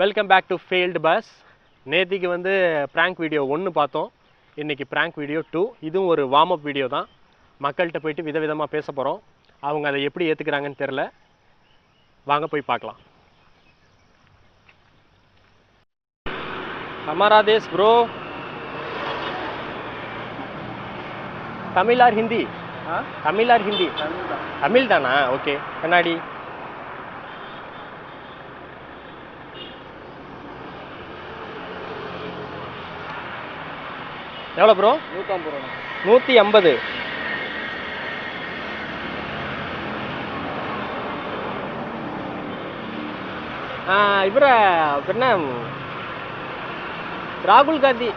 Welcome back to failed bus. நேத்திக்கு வந்து prank video 1 பார்த்தோம். இன்றைக்கி ப்ராங்க் வீடியோ 2. இதுவும் ஒரு வார்ம் அப் வீடியோ தான். மக்கள்கிட்ட போயிட்டு விதவிதமாக பேச போகிறோம். அவங்க அதை எப்படி ஏற்றுக்கிறாங்கன்னு தெரில. வாங்க போய் பார்க்கலாம். हमारा देश ब्रो तमिल और हिंदी? तमिल और हिंदी? तमिल தானா? ஓகே. கண்ணாடி எவ்வளோ ப்ரோ? 150. இவர என்ன ராகுல் காந்தி,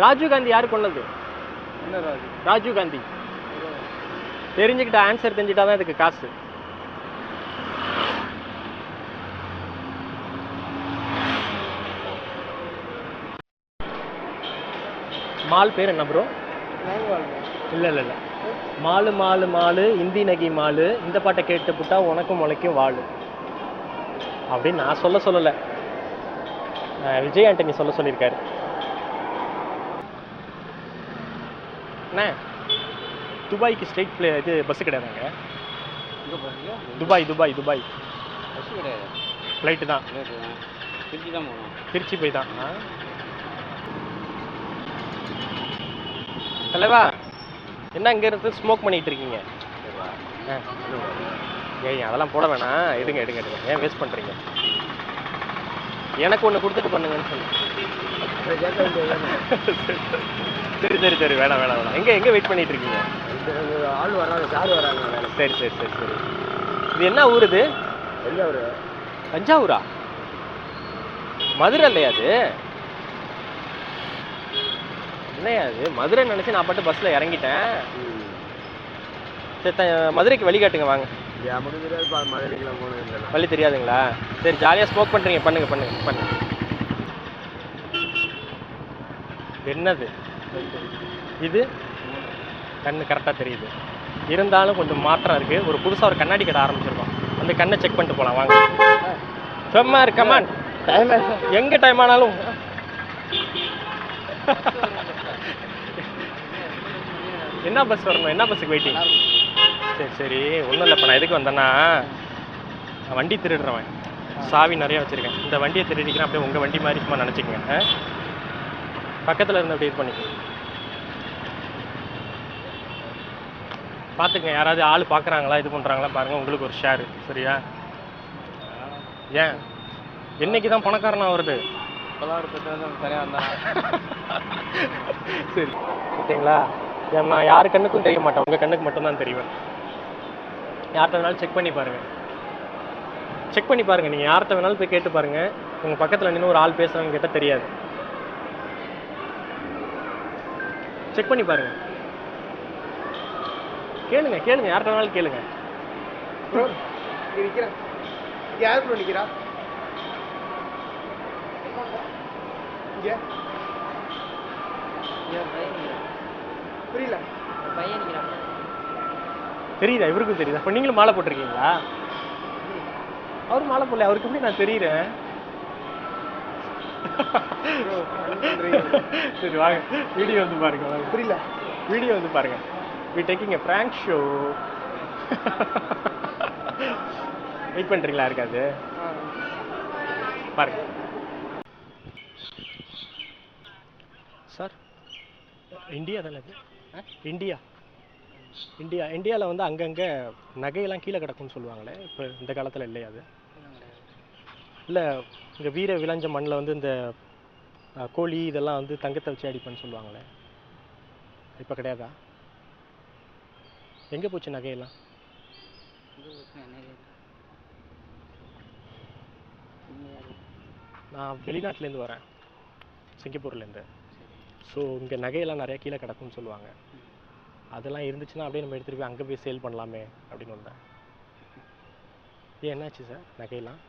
ராஜீவ் காந்தி யாரு கொண்டது? ராஜீவ் காந்தி தெரிஞ்சுக்கிட்ட ஆன்சர் தெரிஞ்சுட்டாதான் இதுக்கு காசு. மால் பேர் என்ன ப்ரோ? இல்லை இல்லை இல்லை, மாலு மாலு மாலு இந்தி நகி மாலு, இந்த பாட்டை கேட்டு புட்டா உனக்கும் முளைக்கும் வாழு அப்படின்னு நான் சொல்லலை, விஜய் ஆண்டனி சொல்லியிருக்காரு. அண்ணா துபாய்க்கு ஸ்ட்ரெயிட் இது பஸ்ஸு கிடையாதுங்க. துபாய் துபாய் துபாய் பஸ்ஸு கிடையாது, ஃப்ளைட்டு தான். திருச்சி தான் போகணும். திருச்சி போய் தான். தலைவா என்ன இங்கே இருந்து ஸ்மோக் பண்ணிகிட்டு இருக்கீங்க? ஏய் அதெல்லாம் போட வேணாம், எடுங்க எடுங்க எடுங்க, ஏன் வேஸ்ட் பண்ணுறீங்க? எனக்கு ஒன்று கொடுத்துட்டு பண்ணுங்கன்னு சொல்லி. சரி சரி சரி, வேணாம் வேணாம் வேணாம். எங்கே வெயிட் பண்ணிட்டு இருக்கீங்க? ஆள் வராங்க, சார் வராங்க. சரி சரி சரி சரி. இது என்ன ஊர் இது? தஞ்சாவூர். தஞ்சாவூரா? மதுரை இல்லையா அது? இல்லையா அது? மதுரை நினச்சி நான் பாட்டு பஸ்ஸில் இறங்கிட்டேன். சரி மதுரைக்கு வழி காட்டுங்க வாங்க. வழி தெரியாதுங்களா? சரி ஜாலியாக ஸ்மோக் பண்ணுறீங்க, பண்ணுங்க பண்ணுங்க பண்ணுங்க. என்னது இது? கண்ணு கரெக்டாக தெரியுது, இருந்தாலும் கொஞ்சம் மாற்றம் இருக்குது. ஒரு புதுசாக ஒரு கண்ணாடி கடை ஆரம்பிச்சிருக்கோம், அந்த கண்ணை செக் பண்ணிட்டு போகலாம் வாங்க. சும்மா இருக்கமான், எங்கே டைம் ஆனாலும். என்ன பஸ் வரணும்? என்ன பஸ்ஸுக்கு வெயிட்டிங்? சரி சரி, ஒன்றும் இல்லை. இப்போ நான் எதுக்கு வந்தேன்னா, நான் வண்டி திருடுறவன், சாவி நிறையா வச்சுருக்கேன். இந்த வண்டியை திருடிக்கிறேன், அப்படியே உங்கள் வண்டி மாதிரி சும்மா நினச்சிக்கங்க. பக்கத்தில் இருந்து அப்படி இது பண்ணிக்கோங்க. பார்த்துக்கங்க, யாராவது ஆள் பார்க்குறாங்களா இது பண்ணுறாங்களா பாருங்கள், உங்களுக்கு ஒரு ஷேரு. சரியா? ஏன் என்னைக்கு தான் பணக்காரனா வருது? சரியாக இருந்தா சரி ஓகேங்களா? நான் யாரு கண்ணுக்கும் தெரிய மாட்டேன், உங்கள் கண்ணுக்கு மட்டும்தான் தெரியும். யார்கிட்ட வேணாலும் செக் பண்ணி பாருங்கள், செக் பண்ணி பாருங்கள். நீங்கள் யார்கிட்ட வேணாலும் போய் கேட்டு பாருங்கள், உங்கள் பக்கத்தில் நின்று ஒரு ஆள் பேசுகிறவங்க கிட்ட தெரியாது. செக் பண்ணி பாருங்க, கேளுங்க கேளுங்க, யார்கிட்ட வேணாலும் கேளுங்க. ப்ரோ நிற்கிறேன், யார் ப்ரோ நிற்கிறா? இங்கே புரியல, பையன் நிற்கிறான். தெரியுதா? இவருக்கும் தெரியுதா? இப்போ நீங்களும் மாலை போட்டிருக்கீங்களா? அவரும் மாலை போடல, அவருக்கு எப்படி நான் தெரியுறேன்? சரி வாங்க, வீடியோ வந்து பாருங்க. புரியல, வீடியோ வந்து பாருங்க. we taking a prank show. Wait பண்ணுறீங்களா? இருக்காது பாருங்க. சார் இந்தியா தானே இது? இந்தியா இந்தியா இந்தியாவில் வந்து அங்கங்கே நகையெல்லாம் கீழே கிடக்கும்னு சொல்லுவாங்களே, இப்போ இந்த காலத்தில் இல்லையா அது? இல்லை, இங்கே வீர விளைஞ்ச மண்ணில் வந்து இந்த கோழி இதெல்லாம் வந்து தங்கத்தை வச்சு அடிப்பேன்னு சொல்லுவாங்களே, இப்போ கிடையாதா? எங்கே போச்சு நகையெல்லாம்? நான் வெளிநாட்டிலேருந்து வரேன், சிங்கப்பூர்லேருந்து. ஸோ இங்கே நகையெல்லாம் நிறையா கீழே கிடக்கும்னு சொல்லுவாங்க. அதெல்லாம் இருந்துச்சுன்னா அப்படியே நம்ம எடுத்துகிட்டு போய் அங்கே போய் சேல் பண்ணலாமே அப்படின்னு வந்தேன். ஏன் என்னாச்சு சார் நகையெல்லாம்?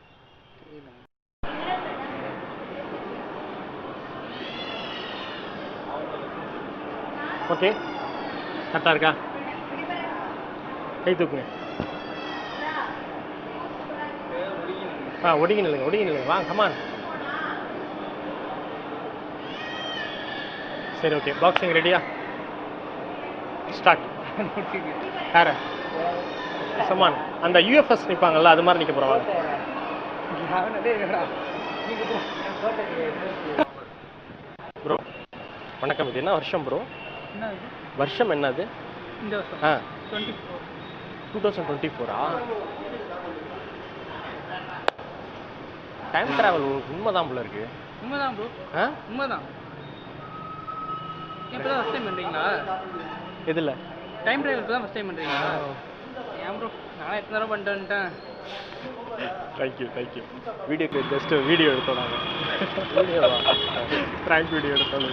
ஓகே கரெக்டாக இருக்கா? கை தூக்குங்க. ஒடுங்கி நில்லுங்க வாங்க கமான். சரி ஓகே, பாக்ஸிங் ரெடியா? ஸ்டார்ட். யார சமான் அந்த யூஎஃப்எஸ் நிற்பாங்கல்ல, அது மாதிரி நிற்க போகிறவாங்க. ப்ரோ வணக்கம். இது என்ன வருஷம் ப்ரோ? வருஷம் என்னது? இந்த வருஷம் 2024. டைம் டிராவல் உண்மைதான் போல இருக்கு. உண்மைதான் ப்ரோ, உண்மைதான். இப்போ தான் ஃபஸ்ட் டைம் பண்ணுறீங்களா? எதில் டைம் டிரைவ் இப்போ தான் ஃபஸ்ட் டைம் பண்ணுறீங்களா? ஏன் ப்ரோ, நான் எத்தனை தடவை பண்ணிட்டு வந்துட்டேன். தேங்க்யூ. வீடியோக்கு ஜஸ்ட் வீடியோ எடுத்தோம் நாங்கள். வீடியோவா? ப்ராங்க் வீடியோ எடுத்தோம்.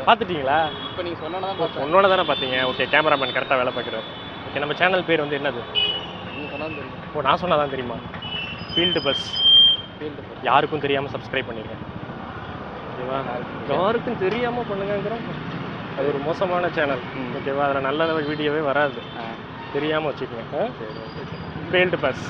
பார்த்துட்டீங்களா? இப்போ நீங்கள் சொன்னோன்னா உன்னோட தானே பார்த்தீங்க. ஓகே, கேமராமேன் கரெக்டாக வேலை பார்க்குறாரு. ஓகே, நம்ம சேனல் பேர் வந்து என்னது? நீங்கள் சொன்னாலும் தெரியும். ஓ, நான் சொன்னால் தான் தெரியுமா? Field bus. யாருக்கும் தெரியாமல் சப்ஸ்கிரைப் பண்ணிடுறேன். ஓகேவா? யாருக்கும் தெரியாமல் பண்ணுங்கிறோம். அது ஒரு மோசமான சேனல். ஓகேவா? அதில் நல்ல வீடியோவே வராது. தெரியாமல் வச்சுக்கோங்க. Field bus.